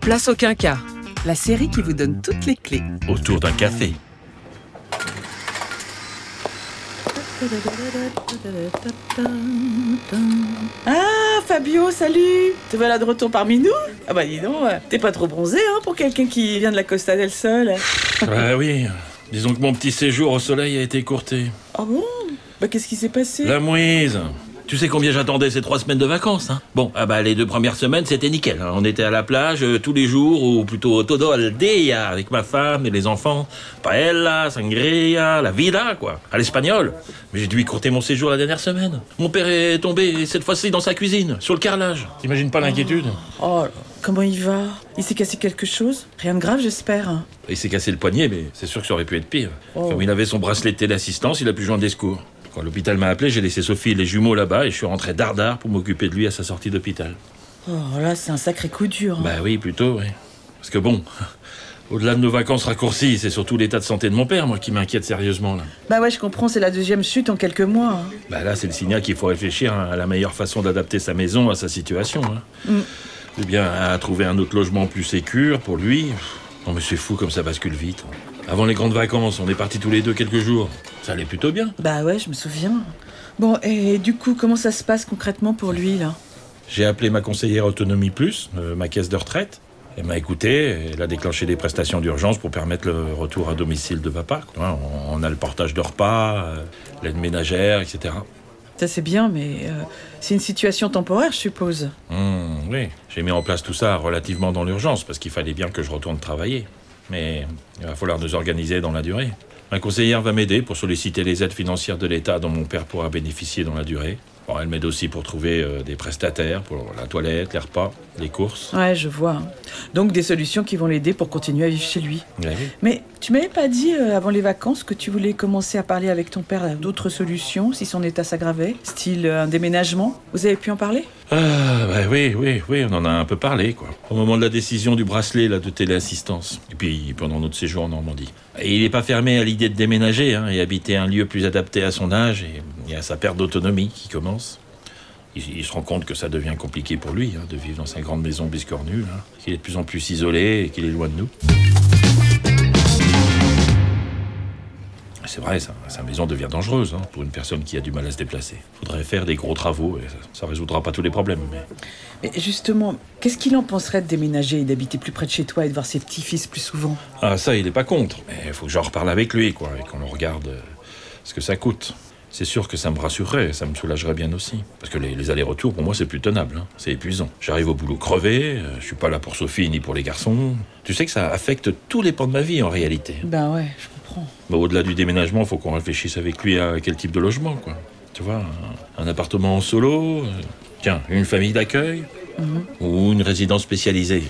Place au Quinca, la série qui vous donne toutes les clés. Autour d'un café. Ah, Fabio, salut! Te voilà de retour parmi nous? Ah bah dis donc, t'es pas trop bronzé pour quelqu'un qui vient de la Costa del Sol. Ah oui, disons que mon petit séjour au soleil a été écourté. Ah bon? Bah qu'est-ce qui s'est passé? La mouise. Tu sais combien j'attendais ces 3 semaines de vacances, hein? Bon, les 2 premières semaines, c'était nickel, hein. On était à la plage tous les jours, ou plutôt todo al día, avec ma femme et les enfants. Paella, sangria, la vida, quoi. À l'espagnol. Mais j'ai dû écourter mon séjour la dernière semaine. Mon père est tombé, cette fois-ci, dans sa cuisine, sur le carrelage. T'imagines pas l'inquiétude? Oh, comment il va? Il s'est cassé quelque chose? Rien de grave, j'espère. Il s'est cassé le poignet, mais c'est sûr que ça aurait pu être pire. Oh. Comme il avait son bracelet de téléassistance, il a pu joindre des secours. Quand l'hôpital m'a appelé, j'ai laissé Sophie et les jumeaux là-bas et je suis rentré dardard pour m'occuper de lui à sa sortie d'hôpital. Oh là, c'est un sacré coup dur. Bah oui, plutôt, oui. Parce que bon, au-delà de nos vacances raccourcies, c'est surtout l'état de santé de mon père, moi, qui m'inquiète sérieusement, là. Bah ouais, je comprends, c'est la 2e chute en quelques mois. Bah là, c'est le signal qu'il faut réfléchir à la meilleure façon d'adapter sa maison à sa situation, hein. Ou bien à trouver un autre logement plus sécure pour lui. Non mais c'est fou comme ça bascule vite. Avant les grandes vacances, on est partis tous les 2 quelques jours. Ça allait plutôt bien. Bah ouais, je me souviens. Bon, et du coup, comment ça se passe concrètement pour lui, là? J'ai appelé ma conseillère Autonomie Plus, ma caisse de retraite. Elle m'a écouté, elle a déclenché des prestations d'urgence pour permettre le retour à domicile de papa. On a le portage de repas, l'aide ménagère, etc. Ça c'est bien, mais c'est une situation temporaire, je suppose. Oui, j'ai mis en place tout ça relativement dans l'urgence, parce qu'il fallait bien que je retourne travailler. Mais il va falloir nous organiser dans la durée. Ma conseillère va m'aider pour solliciter les aides financières de l'État dont mon père pourra bénéficier dans la durée. Bon, elle m'aide aussi pour trouver des prestataires pour la toilette, les repas, les courses. Ouais, je vois. Donc des solutions qui vont l'aider pour continuer à vivre chez lui. Oui. Mais tu m'avais pas dit avant les vacances que tu voulais commencer à parler avec ton père d'autres solutions si son état s'aggravait, style un déménagement? Vous avez pu en parler? Oui, on en a un peu parlé, quoi. Au moment de la décision du bracelet là, de téléassistance. Et puis pendant notre séjour en Normandie. Et il n'est pas fermé à l'idée de déménager et habiter un lieu plus adapté à son âge et à sa perte d'autonomie qui commence. Il se rend compte que ça devient compliqué pour lui de vivre dans sa grande maison biscornue, qu'il est de plus en plus isolé et qu'il est loin de nous. C'est vrai, sa maison devient dangereuse pour une personne qui a du mal à se déplacer. Faudrait faire des gros travaux et ça résoudra pas tous les problèmes. Mais justement, qu'est-ce qu'il en penserait de déménager et d'habiter plus près de chez toi et de voir ses petits-fils plus souvent? Ah ça, il est pas contre. Mais il faut que j'en reparle avec lui, quoi, et qu'on regarde ce que ça coûte. C'est sûr que ça me rassurerait, ça me soulagerait bien aussi. Parce que les allers-retours, pour moi, c'est plus tenable. C'est épuisant. J'arrive au boulot crevé, je suis pas là pour Sophie ni pour les garçons. Tu sais que ça affecte tous les pans de ma vie, en réalité. Ben ouais, je comprends. Mais au-delà du déménagement, faut qu'on réfléchisse avec lui à quel type de logement, quoi. Tu vois, un appartement en solo, tiens, une famille d'accueil, ou une résidence spécialisée.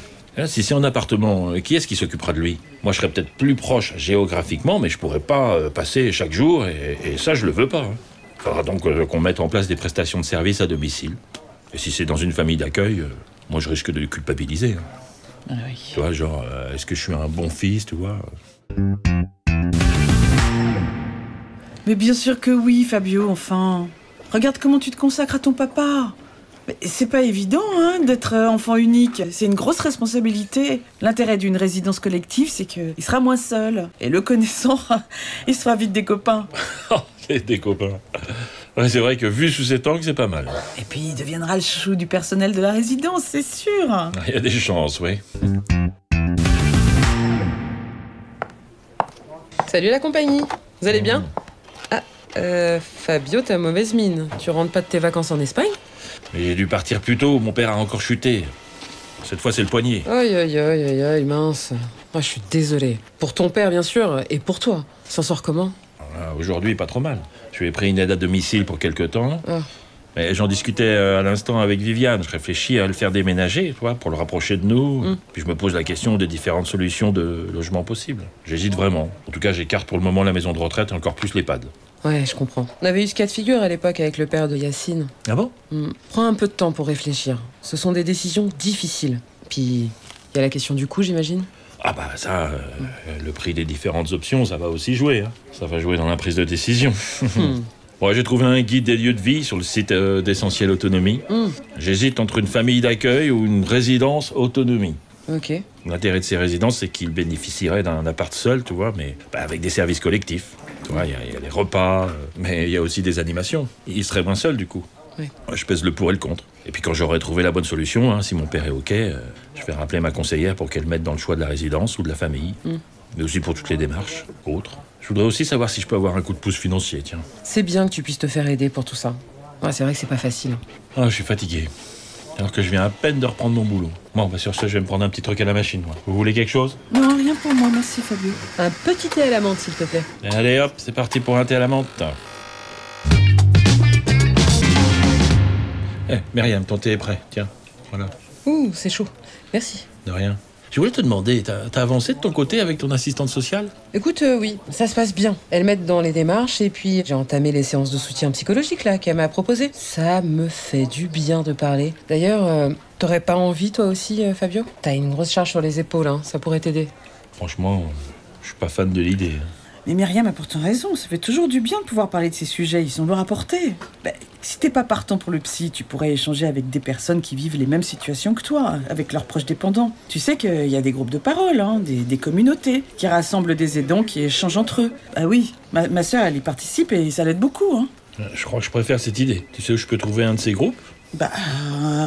Si c'est un appartement, qui est-ce qui s'occupera de lui? Moi, je serais peut-être plus proche géographiquement, mais je pourrais pas passer chaque jour, et ça, je le veux pas. Il faudra donc qu'on mette en place des prestations de services à domicile. Et si c'est dans une famille d'accueil, moi, je risque de le culpabiliser. Ah oui. Tu vois, genre, est-ce que je suis un bon fils, tu vois? Mais bien sûr que oui, Fabio, enfin. Regarde comment tu te consacres à ton papa. Mais c'est pas évident, d'être enfant unique. C'est une grosse responsabilité. L'intérêt d'une résidence collective, c'est qu'il sera moins seul. Et le connaissant, il se fera vite des copains. Des copains. Ouais, c'est vrai que vu sous cet angle, c'est pas mal. Et puis, il deviendra le chouchou du personnel de la résidence, c'est sûr. Il y a des chances, oui. Salut la compagnie, vous allez bien? Fabio, t'as mauvaise mine. Tu rentres pas de tes vacances en Espagne? Mais j'ai dû partir plus tôt, mon père a encore chuté. Cette fois, c'est le poignet. Aïe, mince. Je suis désolée. Pour ton père, bien sûr, et pour toi. S'en sort comment? Aujourd'hui, pas trop mal. Je lui ai pris une aide à domicile pour quelque temps. Ah. Mais j'en discutais à l'instant avec Viviane. Je réfléchis à le faire déménager, tu vois, pour le rapprocher de nous. Puis je me pose la question des différentes solutions de logement possibles. J'hésite vraiment. En tout cas, j'écarte pour le moment la maison de retraite et encore plus l'EHPAD. Ouais, je comprends. On avait eu ce cas de figure à l'époque avec le père de Yacine. Ah bon? Prends un peu de temps pour réfléchir. Ce sont des décisions difficiles. Puis, il y a la question du coût, j'imagine. Ah bah ça, le prix des différentes options, ça va aussi jouer. Ça va jouer dans la prise de décision. Bon, j'ai trouvé un guide des lieux de vie sur le site d'Essentiel Autonomie. J'hésite entre une famille d'accueil ou une résidence autonomie. Ok. L'intérêt de ces résidences, c'est qu'ils bénéficieraient d'un appart seul, tu vois, mais avec des services collectifs. Tu vois, il y a les repas, mais il y a aussi des animations. Ils seraient moins seuls, du coup. Oui. Je pèse le pour et le contre. Et puis quand j'aurai trouvé la bonne solution, hein, si mon père est OK, je vais rappeler ma conseillère pour qu'elle m'aide dans le choix de la résidence ou de la famille. Mais aussi pour toutes les démarches, autres. Je voudrais aussi savoir si je peux avoir un coup de pouce financier, tiens. C'est bien que tu puisses te faire aider pour tout ça. Ouais, c'est vrai que c'est pas facile. Ah, je suis fatigué. Alors que je viens à peine de reprendre mon boulot. Bon, bah sur ce, je vais me prendre un petit truc à la machine, moi. Vous voulez quelque chose? Non, rien pour moi, merci Fabio. Un petit thé à la menthe, s'il te plaît. Allez hop, c'est parti pour un thé à la menthe. Myriam, ton thé est prêt, tiens. Voilà, Ouh, c'est chaud. Merci. de rien. Je voulais te demander, t'as avancé de ton côté avec ton assistante sociale? Écoute, oui, ça se passe bien. Elle m'aide dans les démarches et puis j'ai entamé les séances de soutien psychologique là qu'elle m'a proposé. Ça me fait du bien de parler. D'ailleurs, t'aurais pas envie toi aussi, Fabio? T'as une grosse charge sur les épaules, hein. Ça pourrait t'aider. Franchement, je suis pas fan de l'idée. Mais Myriam a pourtant raison, ça fait toujours du bien de pouvoir parler de ces sujets, ils sont lourds à porter. Si t'es pas partant pour le psy, tu pourrais échanger avec des personnes qui vivent les mêmes situations que toi, avec leurs proches dépendants. Tu sais qu'il y a des groupes de parole, hein, des communautés, qui rassemblent des aidants qui échangent entre eux. Ah oui, ma sœur, elle y participe et ça l'aide beaucoup, hein. Je crois que je préfère cette idée. Tu sais où je peux trouver un de ces groupes?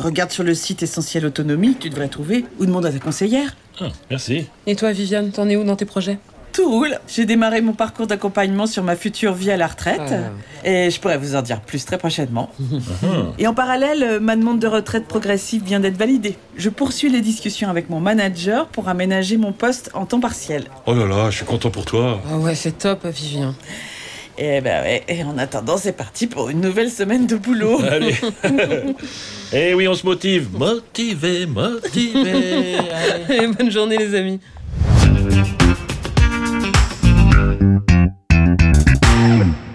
Regarde sur le site Essentiel Autonomie, tu devrais trouver, ou demande à ta conseillère. Ah, merci. Et toi, Viviane, t'en es où dans tes projets? Tout roule. J'ai démarré mon parcours d'accompagnement sur ma future vie à la retraite. Et je pourrais vous en dire plus très prochainement. Et en parallèle, ma demande de retraite progressive vient d'être validée. Je poursuis les discussions avec mon manager pour aménager mon poste en temps partiel. Oh là là, je suis content pour toi. Ah ouais, c'est top, Vivien. Et en attendant, c'est parti pour une nouvelle semaine de boulot. Allez. Eh oui, on se motive. Motivé. Allez, bonne journée, les amis.